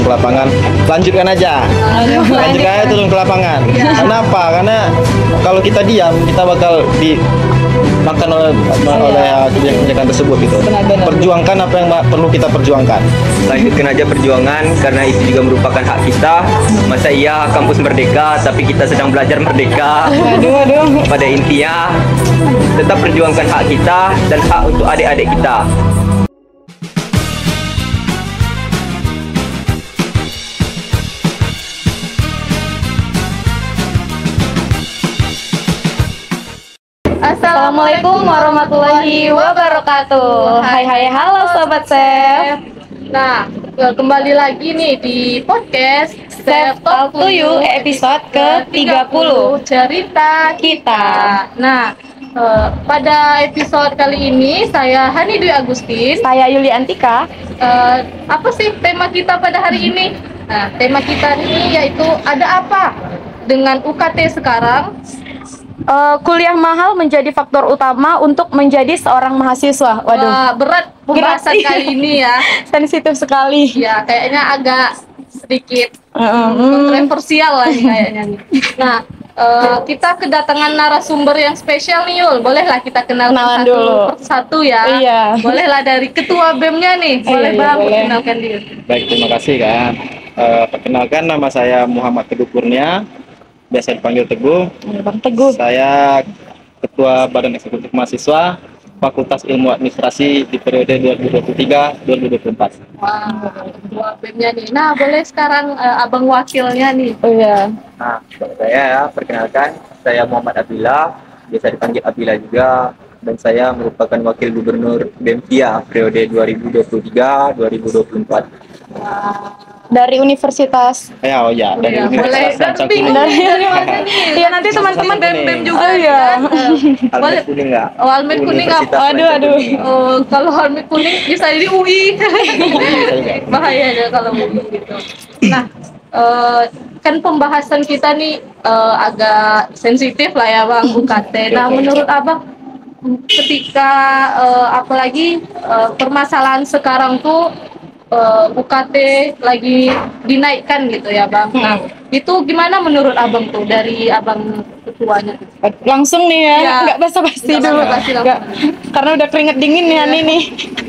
ke lapangan. Lanjutkan aja. Lanjutkan aja turun ke lapangan. Kenapa? Karena kalau kita diam, kita bakal dimakan oleh kebijakan tersebut gitu. Benar-benar. Perjuangkan apa yang perlu kita perjuangkan. Lanjutkan aja perjuangan karena itu juga merupakan hak kita. Masa iya kampus merdeka tapi kita sedang belajar merdeka. Waduh. Pada intinya tetap perjuangkan hak kita dan hak untuk adik-adik kita. Assalamualaikum warahmatullahi wabarakatuh. Hai, halo Sobat Chef. Nah, kembali lagi nih di podcast Chef Talk to You episode ke-30 Cerita kita. Nah, pada episode kali ini saya Hani Dwi Agustin. Saya Yuli Antika. Apa sih tema kita pada hari ini? Nah, tema kita ini yaitu ada apa dengan UKT sekarang? Kuliah mahal menjadi faktor utama untuk menjadi seorang mahasiswa. Waduh, Wah, berat pembahasan Berat, iya. kali ini ya. sensitif sekali. Ya, kayaknya agak sedikit kontroversial lah nih kayaknya nih. Nah, kita kedatangan narasumber yang spesial nih Yul. Bolehlah kita kenalkan Kenalan satu dulu. persatu ya. Iya. Bolehlah dari ketua BEM-nya nih. Boleh Iya, Bang, boleh. kenalkan diri. Baik, terima kasih kan. Perkenalkan, nama saya Muhammad Teguh Kurnia, biasa dipanggil Teguh. Bang Teguh. Saya Ketua Badan Eksekutif Mahasiswa Fakultas Ilmu Administrasi di periode 2023-2024. Wah, ketua BEM-nya nih. Nah, boleh sekarang abang wakilnya nih. Oh iya. Nah, saya ya, perkenalkan, saya Muhammad Abdillah, biasa dipanggil Abdillah juga, dan saya merupakan Wakil Gubernur BEMPIA periode 2023-2024. Dari Universitas. Oh ya, dari Ya, boleh. Universitas Sancang Bingung Kuning. dari mana nih? Iya, nanti teman-teman BEM juga Oh iya. Boleh. Almet kuning nggak? Oh, Almet kuning apa? Universitas Aduh, Sancang aduh. Kuning. Oh, kalau helmet kuning bisa jadi UI. Bahaya ya kalau UI gitu. Nah, kan pembahasan kita nih agak sensitif lah ya Bang, UKT. Nah, menurut Abang ketika apalagi permasalahan sekarang tuh UKT lagi dinaikkan gitu ya Bang. Nah, itu gimana menurut Abang tuh dari Abang ketuanya? Langsung nih ya, Ya. nggak basa-basi Nggak dulu. basa-basi langsung. Nggak, karena udah keringet dingin nih Ani nih.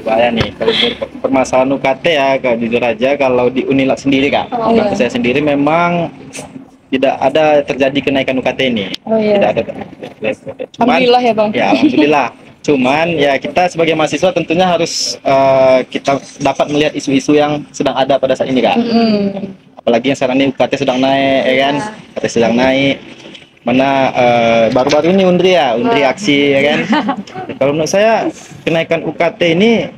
Bahaya nih, kalau permasalahan UKT ya, kalau jujur aja kalau di Unilab sendiri Kak, Oh, kampus saya sendiri memang tidak ada terjadi kenaikan UKT ini. Oh iya. Tidak ada. Alhamdulillah ya Bang. Ya, alhamdulillah. Cuman ya kita sebagai mahasiswa tentunya harus kita dapat melihat isu-isu yang sedang ada pada saat ini Kak. Apalagi yang sekarang ini UKT sedang naik ya kan, UKT sedang naik. Mana baru-baru ini Undri aksi ya kan. Kalau menurut saya kenaikan UKT ini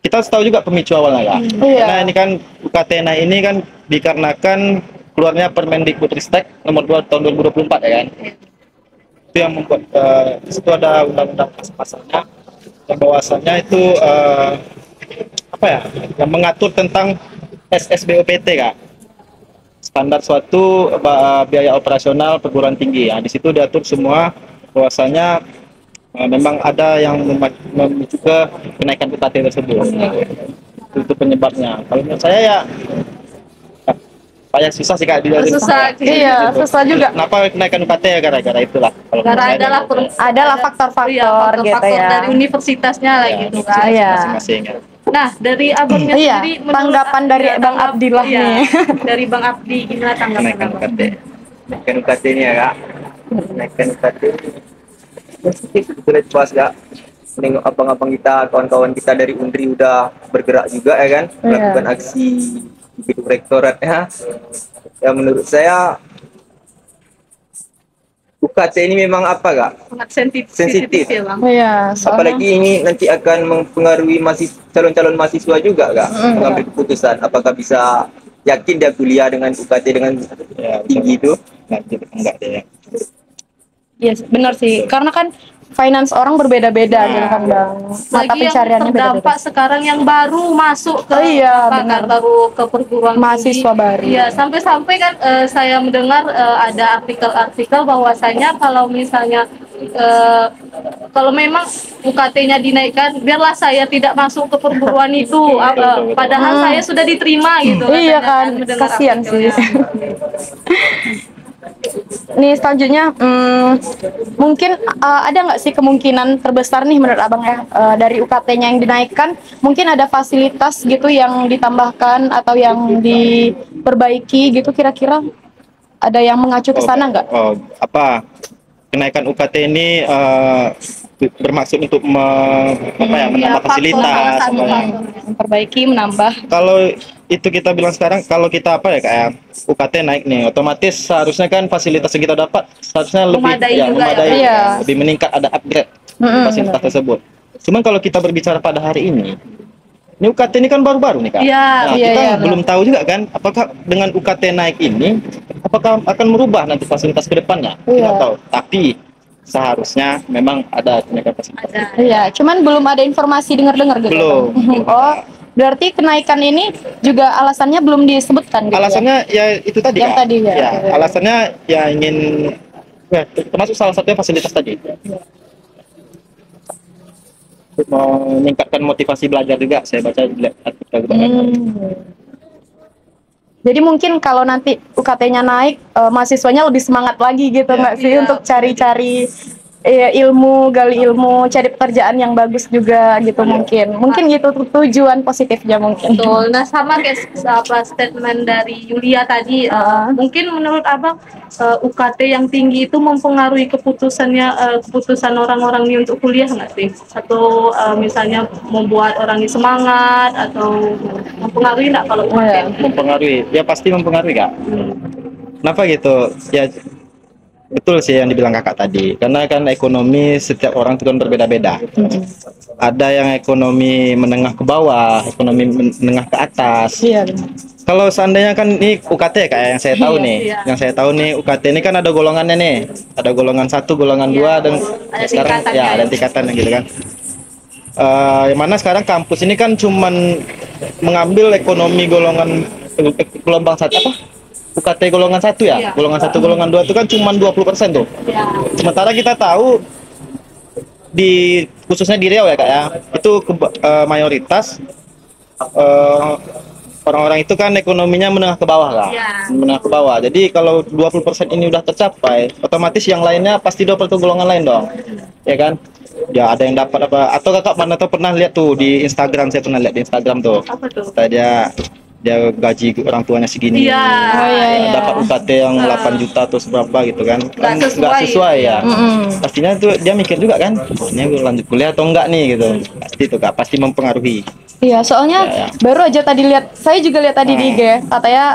kita harus tahu juga pemicu awalnya Kak. Iya. Karena ini kan UKT naik ini kan dikarenakan keluarnya Permendikbudristek nomor 2 tahun 2024 ya kan. Itu yang membuat di situ ada undang-undang pasalnya yang bahwasannya itu apa ya, yang mengatur tentang SSBOPT Kak, standar suatu biaya operasional perguruan tinggi ya. Di situ diatur semua bahwasanya memang ada yang memicu ke kenaikan UKT tersebut. Itu penyebabnya. Kalau menurut saya ya kayak susah sih Kak, Susah, Iya, susah juga. Kenapa kenaikan UKT ya gara-gara itulah. Kalau Karena menurut saya Adalah faktor-faktor gitu faktor ya. dari universitasnya lah ya, gitu kan. Iya. masing-masing ya. Nah, dari abangnya Iya, sendiri menurut tanggapan dari Bang Abdillah iya, nih. dari Bang Abdi gimana tanggapan Kenaikan abang? UKT. Kenaikan UKT ini ya Kak, kenaikan UKT positif sebetulnya puas Kak. Menengok abang-abang kita, kawan-kawan kita dari Undri udah bergerak juga ya kan, melakukan aksi di gedung rektorat ya. Ya menurut saya UKT ini memang apa Kak? Sangat Sensitif. sensitif ya Bang. Iya, soalnya Apalagi ini nanti akan mempengaruhi calon-calon mahasiswa juga Kak, mengambil keputusan apakah bisa yakin dia kuliah dengan UKT dengan Ya, tinggi itu. lanjut enggak deh. iya benar sih. Karena kan finance orang berbeda-beda gitu kan Bang. Mata Lagi yang pencariannya terdampak beda-beda. sekarang yang baru masuk ke Oh iya, apa, benar. baru ke perguruan Mahasiswa tinggi. baru. Iya, sampai-sampai kan saya mendengar ada artikel-artikel bahwasanya kalau misalnya kalau memang UKT-nya dinaikkan, biarlah saya tidak masuk ke perguruan itu, padahal saya sudah diterima gitu. Iya katanya kan, mendengar kasihan sih. artikelnya. Nih selanjutnya, mungkin ada nggak sih kemungkinan terbesar nih menurut abang ya, dari UKT-nya yang dinaikkan, mungkin ada fasilitas gitu yang ditambahkan atau yang diperbaiki gitu kira-kira? Ada yang mengacu ke sana nggak? Apa kenaikan UKT ini bermaksud untuk menambah fasilitas. Memperbaiki, menambah. Kalau itu kita bilang sekarang, kalau kita apa ya kayak UKT naik nih, otomatis seharusnya kan fasilitas yang kita dapat seharusnya lebih Memadai juga memadai, ya. lebih meningkat, ada upgrade fasilitas tersebut. Cuman kalau kita berbicara pada hari ini UKT ini kan baru-baru nih kak. Iya, Nah, iya, kita iya, belum tahu juga kan, apakah dengan UKT naik ini, apakah akan merubah nanti fasilitas ke depannya? Iya. Tidak tahu. Tapi seharusnya memang ada kenaikan fasilitas. Iya, cuman belum ada informasi dengar-dengar gitu. Belum. Oh, berarti kenaikan ini juga alasannya belum disebutkan gitu. Alasannya ya itu tadi Yang Kak. tadi, ya. Ya, alasannya ya ingin termasuk salah satunya fasilitas tadi. Untuk meningkatkan motivasi belajar juga, saya baca artikel juga. Jadi mungkin kalau nanti UKT-nya naik, mahasiswanya lebih semangat lagi gitu nggak sih Iya. untuk cari-cari ilmu, gali ilmu, cari pekerjaan yang bagus juga gitu mungkin. Mungkin gitu tujuan positifnya mungkin. Betul. Nah, sama kayak apa statement dari Yulia tadi, mungkin menurut abang UKT yang tinggi itu mempengaruhi keputusan orang-orang ini untuk kuliah nggak sih? Atau misalnya membuat orang ini semangat atau mempengaruhi nggak kalau UKT? Mempengaruhi, ya pasti mempengaruhi Kak. Kenapa gitu? Ya betul sih yang dibilang kakak tadi, karena kan ekonomi setiap orang itu kan berbeda-beda. Ada yang ekonomi menengah ke bawah, ekonomi menengah ke atas. Iya. Kalau seandainya kan ini UKT ya kayak yang saya tahu nih, Iya. yang saya tahu nih UKT ini kan ada golongannya nih, ada golongan 1, golongan 2 dan Ada sekarang tingkatannya. ya ada tingkatannya gitu kan. Yang mana sekarang kampus ini kan cuman mengambil ekonomi gelombang satu apa? UKT golongan 1 ya, Iya. golongan 1, golongan 2 itu kan cuma 20% tuh. Ya. Sementara kita tahu khususnya di Riau ya kak ya, itu mayoritas orang-orang itu kan ekonominya menengah ke bawah kak, Iya. menengah ke bawah. Jadi kalau 20% ini udah tercapai, otomatis yang lainnya pasti dapat ke golongan lain dong, ya kan? Ya ada yang dapat apa? Atau kakak mana tuh pernah lihat tuh di Instagram, saya pernah lihat di Instagram tuh. Apa tuh? Kayak dia gaji orang tuanya segini, Iya. Oh, iya. dapat UKT yang 8 juta atau seberapa gitu kan, Nggak sesuai ya. Pastinya tuh dia mikir juga kan, ini gue lanjut kuliah atau enggak nih gitu. Pasti tuh kak, pasti mempengaruhi. Iya, soalnya Ya. baru aja tadi lihat, saya juga lihat tadi di IG, katanya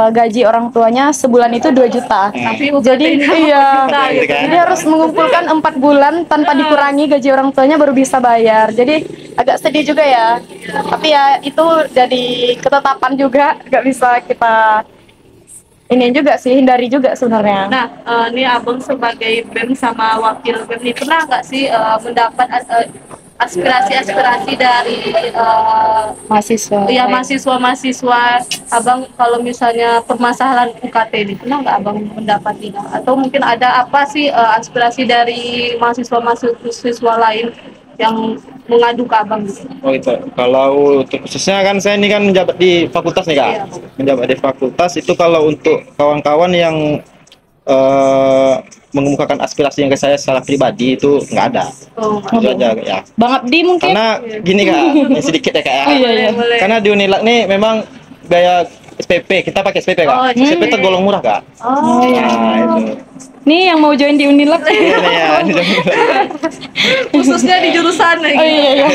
gaji orang tuanya sebulan itu 2 juta. Tapi Jadi iya, juta gitu kan. jadi harus mengumpulkan 4 bulan tanpa dikurangi gaji orang tuanya baru bisa bayar. Jadi agak sedih juga ya. Tapi ya itu jadi ketetapan juga, nggak bisa kita ini juga sih, hindari juga sebenarnya. Nah, ini abang sebagai BEM sama wakil BEM nih, pernah nggak sih mendapat aspirasi-aspirasi dari Mahasiswa. ya mahasiswa-mahasiswa abang kalau misalnya permasalahan UKT ini, pernah nggak abang mendapati? Atau mungkin ada apa sih aspirasi dari mahasiswa-mahasiswa lain yang mengadu ke abang gitu? Oh itu, kalau untuk khususnya kan saya ini kan menjabat di fakultas nih kak, Iya. menjabat di fakultas itu kalau untuk kawan-kawan yang mengemukakan aspirasi yang ke saya secara pribadi itu nggak ada, Oh, itu aja ya. Bang Abdi mungkin? Karena gini kak, ini sedikit ya kak ya. Iya, iya. boleh. Karena di Unilak nih memang gaya SPP, kita pakai SPP kak. Oh, SPP tergolong murah kak. Oh, Nah itu. Nih yang mau join di Unilak. Ini ya, ini khususnya di jurusan Oh iya, iya.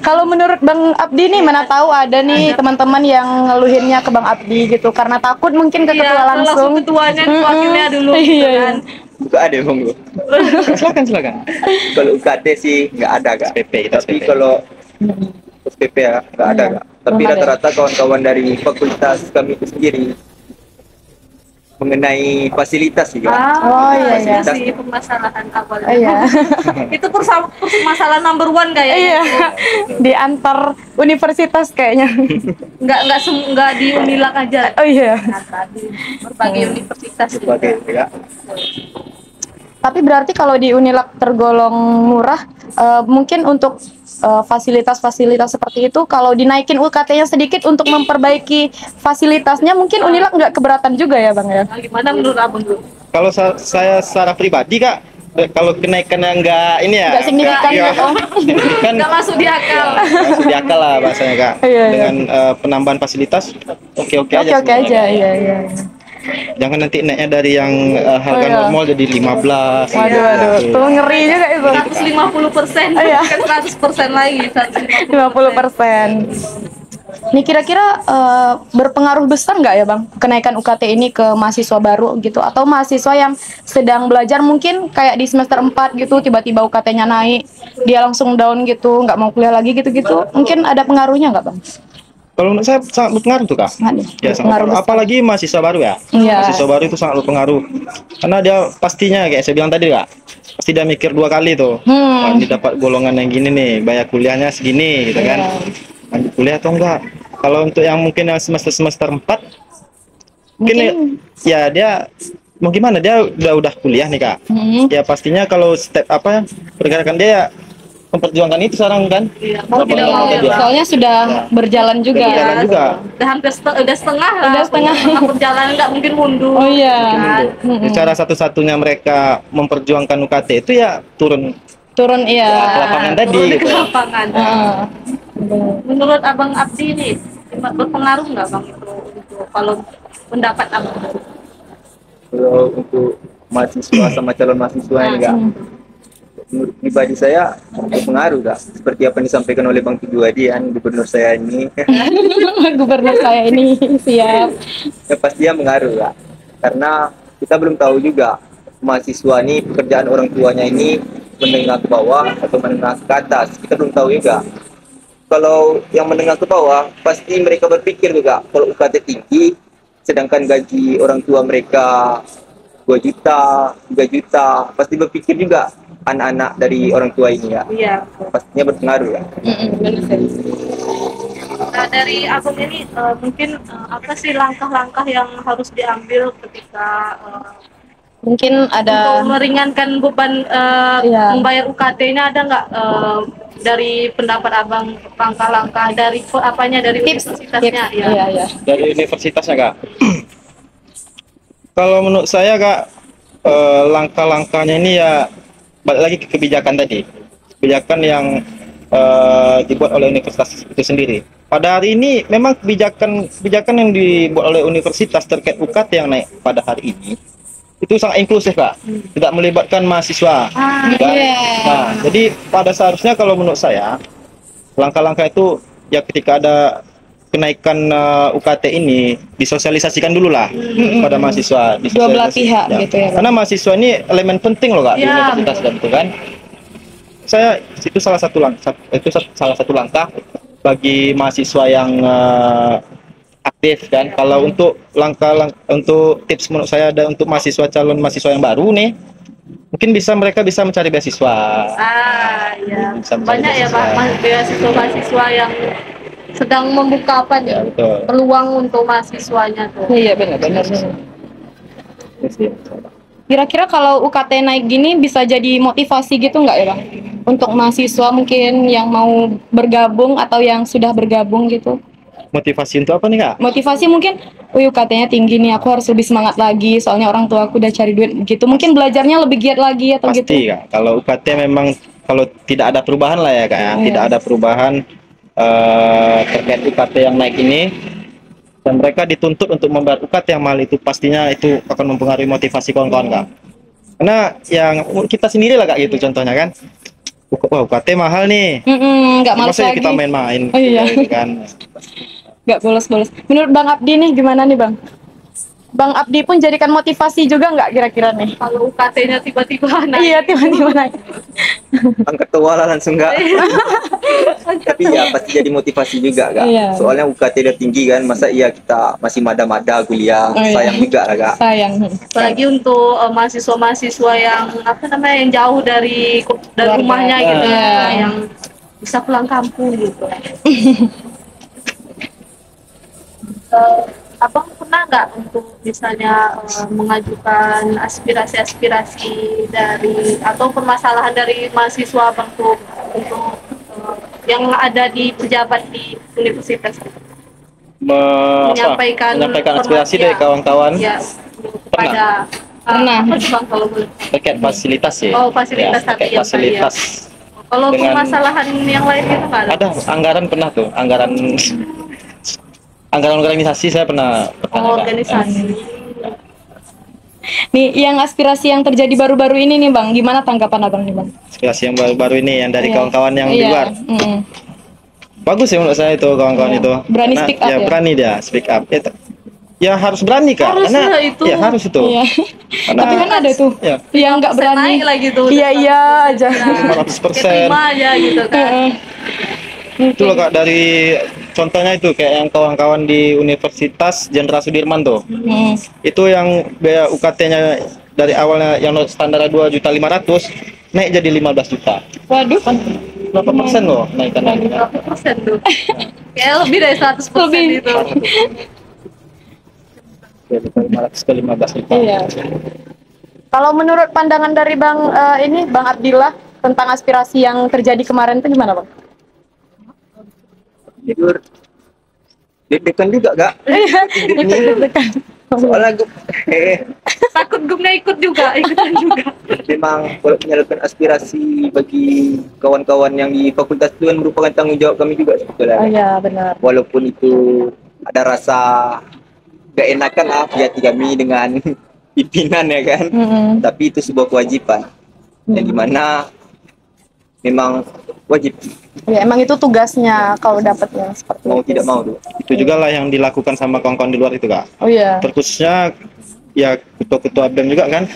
Kalau menurut Bang Abdi nih, mana tahu ada nih teman-teman yang ngeluhinnya ke Bang Abdi gitu karena takut mungkin ke ketua langsung. ketuanya ke wakilnya dulu Iya, gitu iya. kan. Juga ada bang lu. silakan. Kalau UKT sih nggak ada kak. SPP, kita Tapi SPP. kalau SPP ya nggak ada kak. Tapi Belum ada. rata-rata kawan-kawan dari fakultas kami itu sendiri mengenai fasilitas sih kak. Oh, iya, iya. Itu sih permasalahan awalnya. Oh, iya. Itu permasalahan number one kayaknya. Iya. Di antar universitas kayaknya. Nggak di Unilak aja. Oh iya. Di berbagai universitas. Sebagai ya. Tapi berarti kalau di Unilak tergolong murah, mungkin untuk fasilitas-fasilitas seperti itu, kalau dinaikin UKT-nya sedikit untuk memperbaiki fasilitasnya, mungkin Unilak nggak keberatan juga ya Bang ya? Nah, gimana menurut abang tuh? Kalau saya secara pribadi Kak, kalau kenaikannya enggak ini ya, Nggak signifikan enggak- gitu. kan Nggak masuk di akal. masuk di akal lah bahasanya Kak. Iya, iya. Dengan penambahan fasilitas, oke-oke aja. Oke sebenarnya. aja, iya iya. Jangan nanti naiknya dari yang harga Oh, iya. normal jadi 15. Waduh, gitu. tuh ngeri juga itu. 150%, Iya. bukan 100% lagi. 50%. Nih kira-kira berpengaruh besar nggak ya Bang kenaikan UKT ini ke mahasiswa baru gitu atau mahasiswa yang sedang belajar mungkin kayak di semester 4 gitu tiba-tiba UKT-nya naik dia langsung down gitu nggak mau kuliah lagi gitu-gitu mungkin ada pengaruhnya nggak Bang? Kalau menurut saya sangat berpengaruh tuh Kak. Sangat Ya, sangat berpengaruh besar. apalagi mahasiswa baru ya. Iya. Mahasiswa baru itu sangat berpengaruh. Karena dia pastinya kayak saya bilang tadi Kak, pasti dia mikir 2 kali tuh. Wah, ini dapat golongan yang gini nih, bayar kuliahnya segini gitu kan. Lanjut kuliah atau enggak? Kalau untuk yang mungkin yang semester 4 mungkin ya dia mau gimana dia udah kuliah nih Kak. Ya pastinya kalau step apa pergerakan dia ya memperjuangkan itu sekarang kan. Iya, mau tidak mau ya, Bang. Soalnya sudah berjalan juga. Berjalan juga. Udah hampir udah setengah lah. Udah setengah. Perjalanan nggak mungkin mundur. Oh iya. Kan? Cara satu-satunya mereka memperjuangkan UKT itu ya turun Turun iya. ke lapangan tadi Turun gitu. ke lapangan. Heeh. Menurut Abang Abdi nih, berpengaruh nggak Bang itu untuk kalau pendapat Abang? Kalau untuk mahasiswa sama calon mahasiswa ini Kak, menurut pribadi saya berpengaruh Kak. Seperti apa yang disampaikan oleh Bang Teguh Adian, gubernur saya ini, Gubernur saya ini siap. ya pasti mengaruh Kak. Karena kita belum tahu juga mahasiswa ini pekerjaan orang tuanya ini menengah ke bawah atau menengah ke atas. Kita belum tahu juga. Kalau yang menengah ke bawah, pasti mereka berpikir juga kalau UKT tinggi, sedangkan gaji orang tua mereka 2 juta, 3 juta, pasti berpikir juga anak-anak dari orang tua ini ya. Iya. Pastinya berpengaruh ya. Nah, dari Abang ini mungkin apa sih langkah-langkah yang harus diambil ketika Mungkin ada untuk meringankan beban Iya. membayar UKT-nya, ada nggak dari pendapat Abang langkah-langkah dari apanya dari tips. universitasnya? Ya. Iya, iya. Dari universitasnya Kak. Kalau menurut saya Kak, langkah-langkahnya ini ya balik lagi ke kebijakan tadi, kebijakan yang dibuat oleh universitas itu sendiri. Pada hari ini memang kebijakan yang dibuat oleh universitas terkait UKT yang naik pada hari ini itu sangat inklusif Kak, tidak melibatkan mahasiswa. Kan? Nah, jadi pada seharusnya kalau menurut saya langkah-langkah itu ya ketika ada kenaikan UKT ini disosialisasikan dulu lah pada mahasiswa. Dua belah pihak gitu ya, Bang. Karena mahasiswa ini elemen penting loh Kak di Ya, universitas dan itu kan. Saya itu salah satu langkah bagi mahasiswa yang aktif kan. Kalau untuk untuk tips menurut saya ada untuk calon mahasiswa yang baru nih, mungkin mereka bisa mencari beasiswa. Ya. Bisa mencari Banyak ya Pak mahasiswa yang sedang membuka apa nih Betul. peluang untuk mahasiswanya tuh. Iya benar-benar. Kira-kira kalau UKT naik gini bisa jadi motivasi gitu nggak ya Bang? Untuk mahasiswa mungkin yang mau bergabung atau yang sudah bergabung gitu. Motivasi untuk apa nih Kak? Motivasi mungkin, UKT-nya tinggi nih, aku harus lebih semangat lagi. Soalnya orang tua aku udah cari duit gitu. Mungkin belajarnya lebih giat lagi atau gitu. Pasti Kak. Kalau UKT memang kalau tidak ada perubahan lah ya Kak ya. Tidak ada perubahan terkait UKT yang naik ini. Dan mereka dituntut untuk membayar UKT yang mahal itu pastinya itu akan mempengaruhi motivasi kawan-kawan Kak. Karena yang kita sendiri lah Kak gitu contohnya kan. Wah UKT mahal nih. Nggak males Masa ya lagi. kita main-main Oh, iya. gitu kan. Nggak bolos-bolos. Menurut Bang Abdi nih gimana nih Bang? Bang Abdi pun jadikan motivasi juga nggak kira-kira nih? Kalau UKT-nya tiba-tiba naik. Iya tiba-tiba naik. Angkat tua lah langsung Kak. Tapi ya pasti jadi motivasi juga Kak. Iya. Soalnya UKT udah tinggi kan, masa iya kita masih mada-mada kuliah, Oh, iya. sayang juga lah Kak. Sayang. Apalagi untuk mahasiswa-mahasiswa yang apa namanya yang jauh dari Keluarga. rumahnya gitu Iya. ya, yang bisa pulang kampung gitu. abang pernah nggak untuk misalnya mengajukan aspirasi-aspirasi dari atau permasalahan dari mahasiswa abang tuh untuk yang ada di pejabat di universitas menyampaikan aspirasi dari ya, kawan-kawan ya, kepada Pernah. apa tuh bang kalau boleh? terkait fasilitas ya. Oh, fasilitas Ya, tadi terkait yang tadi ya. fasilitas. Kalau Dengan- permasalahan yang lain itu nggak ada? Ada anggaran pernah tuh, anggaran organisasi saya pernah Oh, pertanyakan. organisasi. Nih, yang aspirasi yang terjadi baru-baru ini nih Bang, gimana tanggapan Abang nih Bang? Aspirasi yang baru-baru ini yang dari Iya. kawan-kawan yang di Iya, luar. Bagus ya menurut saya itu kawan-kawan Iya. itu. Berani Karena speak up ya? berani dia speak up. Ya harus berani Kak. Harus Karena lah itu. ya harus itu. Iya. Karena Tapi kan ada tuh ya, yang nggak 5% berani. naik lagi tuh. Iya iya aja. 500%. Terima aja gitu kan. Itu loh Kak, dari contohnya itu kayak yang kawan-kawan di Universitas Jenderal Sudirman tuh. Itu yang biaya UKT-nya dari awalnya yang standar 2.500.000 naik jadi 15 juta. Waduh. Berapa persen loh naikannya? Berapa persen tuh? Kayak lebih dari 100% Lebih. itu. Dari 500 ke 15 juta. Iya. Kalau menurut pandangan dari Bang ini Bang Abdillah tentang aspirasi yang terjadi kemarin itu gimana Bang? Jujur deg-degan juga Kak. Deg-degan. Soalnya gue Takut gue nggak ikut juga, ikutan juga. memang kalau menyalurkan aspirasi bagi kawan-kawan yang di fakultas itu kan merupakan tanggung jawab kami juga sebetulnya. Oh iya benar. Walaupun itu ada rasa gak enakan lah di hati kami dengan pimpinan ya kan, tapi itu sebuah kewajiban yang dimana memang wajib Ya emang itu tugasnya kalau dapatnya seperti mau itu. tidak mau tuh. Itu juga lah yang dilakukan sama kawan-kawan di luar itu Kak. Oh iya. Terkhususnya ya ketua-ketua BEM juga kan.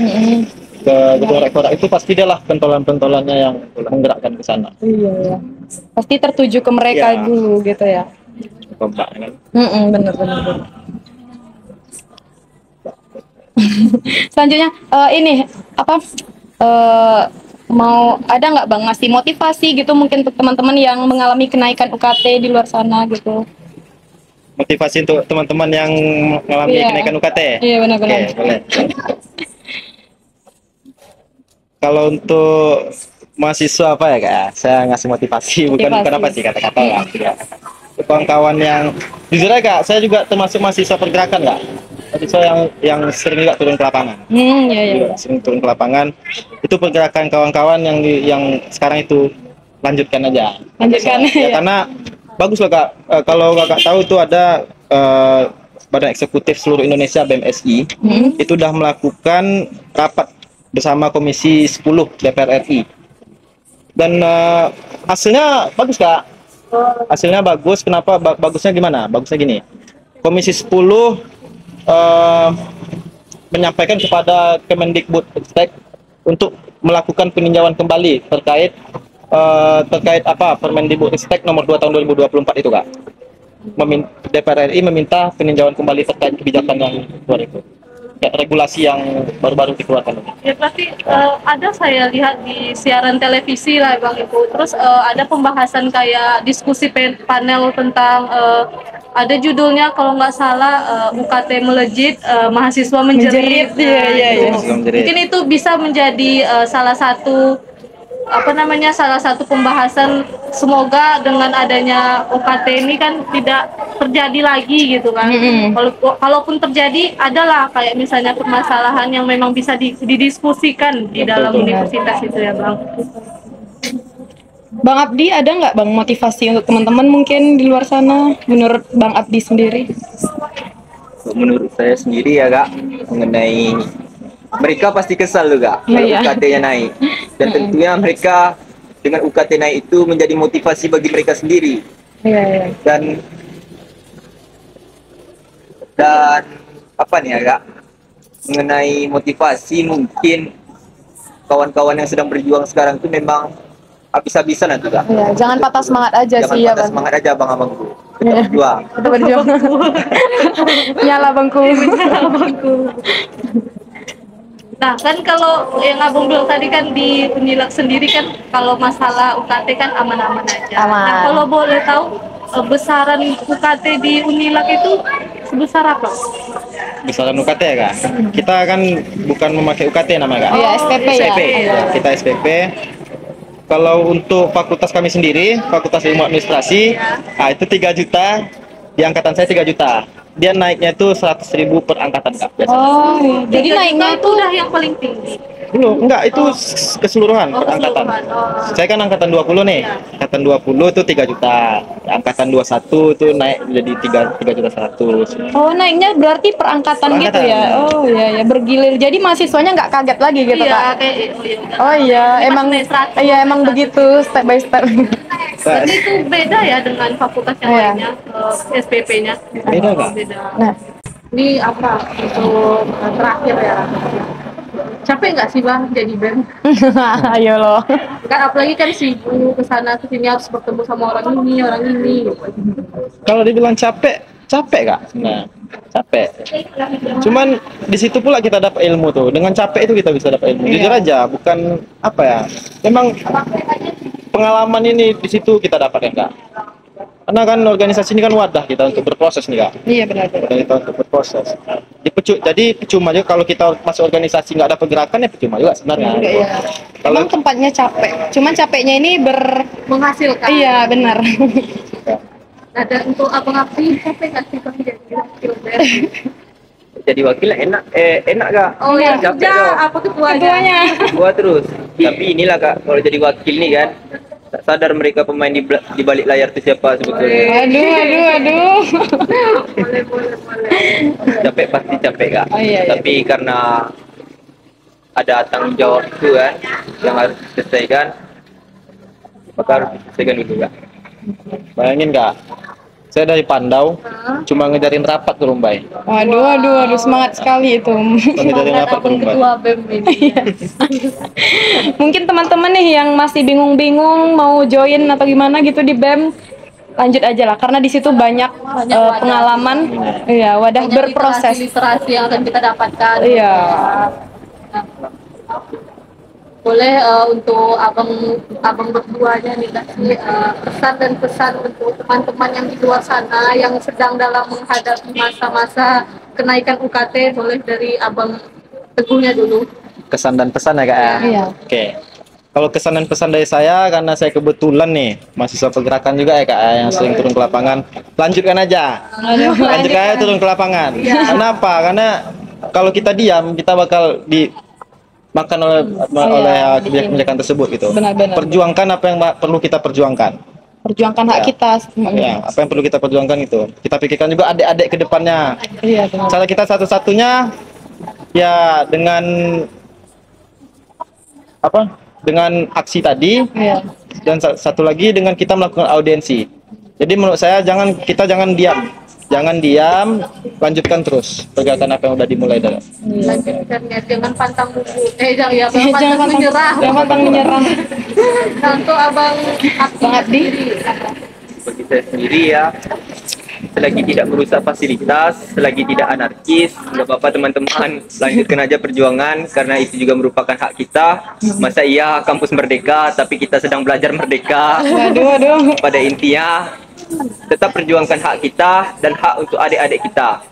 Ke rektorat itu pasti dia lah pentolan-pentolannya yang menggerakkan ke sana. Iya, iya. Pasti tertuju ke mereka Iya. dulu gitu ya. Kompak kan. Bener bener. Selanjutnya ini apa mau ada nggak Bang ngasih motivasi gitu mungkin untuk teman-teman yang mengalami kenaikan UKT di luar sana gitu? Motivasi untuk teman-teman yang mengalami Iya. kenaikan UKT. Iya benar-benar. Oke, boleh. Kalau untuk mahasiswa apa ya Kak? Saya ngasih motivasi, bukan Motivasi. apa sih kata-kata ya. Kawan-kawan yang jujur aja Kak, saya juga termasuk mahasiswa pergerakan Kak. Mahasiswa yang sering juga turun ke lapangan. Iya iya. Juga sering turun ke lapangan. Itu pergerakan kawan-kawan yang sekarang itu lanjutkan aja. Lanjutkan, Ya, ya. karena bagus loh Kak. Kalau Kakak tahu itu ada Badan Eksekutif Seluruh Indonesia BMSI itu sudah melakukan rapat bersama Komisi 10 DPR RI. Dan hasilnya bagus Kak. Hasilnya bagus. Kenapa bagusnya gimana? Bagusnya gini. Komisi 10 menyampaikan kepada Kemendikbudristek untuk melakukan peninjauan kembali terkait apa Permendikbudristek nomor 2 tahun 2024 itu Kak. DPR RI meminta peninjauan kembali terkait kebijakan yang keluar itu. Ya, regulasi yang baru-baru dikeluarkan. Ya berarti ada saya lihat di siaran televisi lah Bang itu. Terus ada pembahasan kayak diskusi panel tentang ada judulnya kalau nggak salah UKT melejit, mahasiswa menjerit. Menjerit, iya, iya. Itu. Mahasiswa menjerit. Mungkin itu bisa menjadi salah satu pembahasan, semoga dengan adanya UKT ini kan tidak terjadi lagi gitu kan. Kalaupun terjadi adalah kayak misalnya permasalahan yang memang bisa didiskusikan di dalam Betul. universitas itu ya Bang. Bang Abdi ada nggak Bang motivasi untuk teman-teman mungkin di luar sana menurut Bang Abdi sendiri? Menurut saya sendiri ya Kak, mengenai mereka pasti kesal juga kalau Iya. UKT-nya naik, dan tentunya mereka dengan UKT naik itu menjadi motivasi bagi mereka sendiri. Iya iya. Dan apa nih ya Kak, mengenai motivasi mungkin kawan-kawan yang sedang berjuang sekarang itu memang habis-habisan itu Kak. Iya, jangan patah semangat aja Jangan sih ya patah Bang. semangat aja abang-abangku, kita Iya. berjuang. Kita berjuang. Nyala bangku. Nah kan kalau yang Abang bilang tadi kan di Unilak sendiri kan kalau masalah UKT kan aman-aman aja. Aman. Nah kalau boleh tahu besaran UKT di Unilak itu sebesar apa? Besaran UKT ya kak. Kita kan bukan memakai UKT namanya kak. Iya, SPP ya. SPP. Ya, kita SPP. Kalau untuk fakultas kami sendiri, Fakultas Ilmu Administrasi, nah itu 3 juta. Di angkatan saya 3 juta. Dia naiknya itu 100.000 per angkatan kak. Biasanya. Oh, iya. Jadi naiknya itu itu udah yang paling tinggi. Belum, enggak, itu keseluruhan Oh, per angkatan. keseluruhan. Oh. Saya kan angkatan 20 nih. Angkatan 20 itu 3 juta. Angkatan 21 itu naik jadi 3 juta 100. oh naiknya berarti per angkatan gitu Per angkatan. ya. Oh iya ya bergilir. Jadi mahasiswanya nggak kaget lagi gitu Iya, Kak. kayak Oh iya, Ini emang pas naik 100, iya emang begitu step by step. Berarti itu beda ya dengan fakultas yang Iya. lainnya, SPP-nya. Beda, Kak. Beda. Nah, Ini apa untuk terakhir ya? Capek nggak sih bang jadi BEM? ayo loh. Kan apalagi kan sibuk kesana kesini harus bertemu sama orang ini. Kalau dibilang capek, capek kak. Nah, capek. Cuman di situ pula kita dapat ilmu tuh. Dengan capek itu kita bisa dapat ilmu. Jujur aja, bukan apa ya. Memang pengalaman ini di situ kita dapat ya kak. Karena kan organisasi ini kan wadah kita untuk berproses nih kak. Iya benar. Wadah kita untuk berproses. Jadi percuma juga kalau kita masuk organisasi nggak ada pergerakan ya percuma juga sebenarnya. Iya. Kalau Emang tempatnya capek. Cuman capeknya ini Menghasilkan. iya benar. Nah, dan untuk abang Abdi capek nggak sih bang jadi wakil BEM? Jadi wakil enak kak. Oh ya Capek kerja dong. apa ketuanya? Ketuanya. Gua terus. Tapi inilah kak, kalau jadi wakil nih kan, tak sadar mereka pemain di balik layar itu siapa sebetulnya. Aduh. Boleh. Capek pasti capek kak. Oh, iya. Tapi karena ada tanggung jawab itu kan yang harus diselesaikan, maka harus diselesaikan dulu kak. bayangin kak, saya dari Pandau cuma ngejarin rapat ke Rumbai. Waduh, semangat sekali itu. Cuma ngejarin Semangat rapat ke abang Rumbai. ketua BEM ini. Mungkin teman-teman nih yang masih bingung-bingung mau join atau gimana gitu di BEM, lanjut aja lah karena di situ banyak wadah. pengalaman, iya wadah Banyak berproses. literasi yang akan kita dapatkan. Iya. Boleh untuk abang berduanya nih kasih pesan dan pesan untuk teman-teman yang di luar sana yang sedang dalam menghadapi masa-masa kenaikan UKT, boleh dari abang Teguhnya dulu. Kesan dan pesan ya kak ya. Iya. Oke. Kalau kesan dan pesan dari saya, karena saya kebetulan nih mahasiswa pergerakan juga ya kak ya, yang sering turun ke lapangan, lanjutkan aja. Lanjutkan aja turun ke lapangan. Kenapa? Karena kalau kita diam, kita bakal dimakan oleh kebijakan-kebijakan tersebut gitu. Benar-benar. Perjuangkan apa yang perlu kita perjuangkan. Perjuangkan hak Ya. kita. Ya, apa yang perlu kita perjuangkan itu. Kita pikirkan juga adik-adik ke depannya. Iya benar. Cara kita satu-satunya ya dengan apa? Dengan aksi tadi, Iya. dan satu lagi dengan kita melakukan audiensi. Jadi menurut saya kita jangan diam. Jangan diam, lanjutkan terus pergerakan apa yang udah dimulai dari. Lanjutkan ya, jangan pantang mundur. Jangan pantang pantang- menyerah. Jangan pantang menyerah. Nah, untuk abang Bang Abdi. Bagi saya sendiri ya, selagi tidak merusak fasilitas, selagi tidak anarkis, nggak apa-apa teman-teman, lanjutkan aja perjuangan karena itu juga merupakan hak kita. Masa iya kampus merdeka tapi kita sedang belajar merdeka. Waduh. Pada intinya tetap perjuangkan hak kita dan hak untuk adik-adik kita.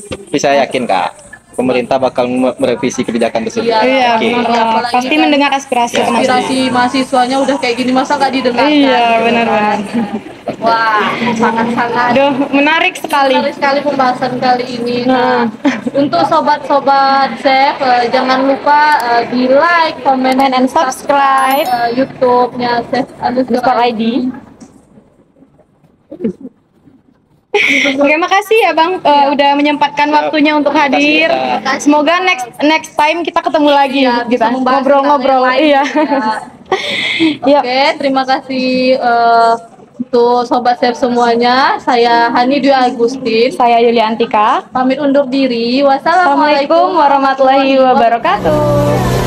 Tapi saya yakin kak, pemerintah bakal merevisi kebijakan tersebut. Iya, Oke. benar. Apalagi Pasti kan mendengar aspirasi Ya, teman-teman. aspirasi mahasiswanya udah kayak gini, masa nggak didengarkan? Iya, benar-benar. Wah, sangat-sangat Aduh, menarik sekali. menarik sekali pembahasan kali ini. Nah, untuk sobat-sobat Chef, jangan lupa di like, comment, And subscribe YouTube-nya Chef Underscore ID. Oke, makasih ya Bang udah menyempatkan waktunya untuk hadir. Kak. Semoga next time kita ketemu lagi Ya, bisa kita membahas ngobrol-ngobrol. tentang yang lain. Iya. Ya. Yap. Oke, terima kasih untuk sobat Chef semuanya. Saya Hani Dwi Agustin. Saya Yuliantika. Pamit undur diri. Wassalamualaikum Assalamualaikum warahmatullahi wabarakatuh.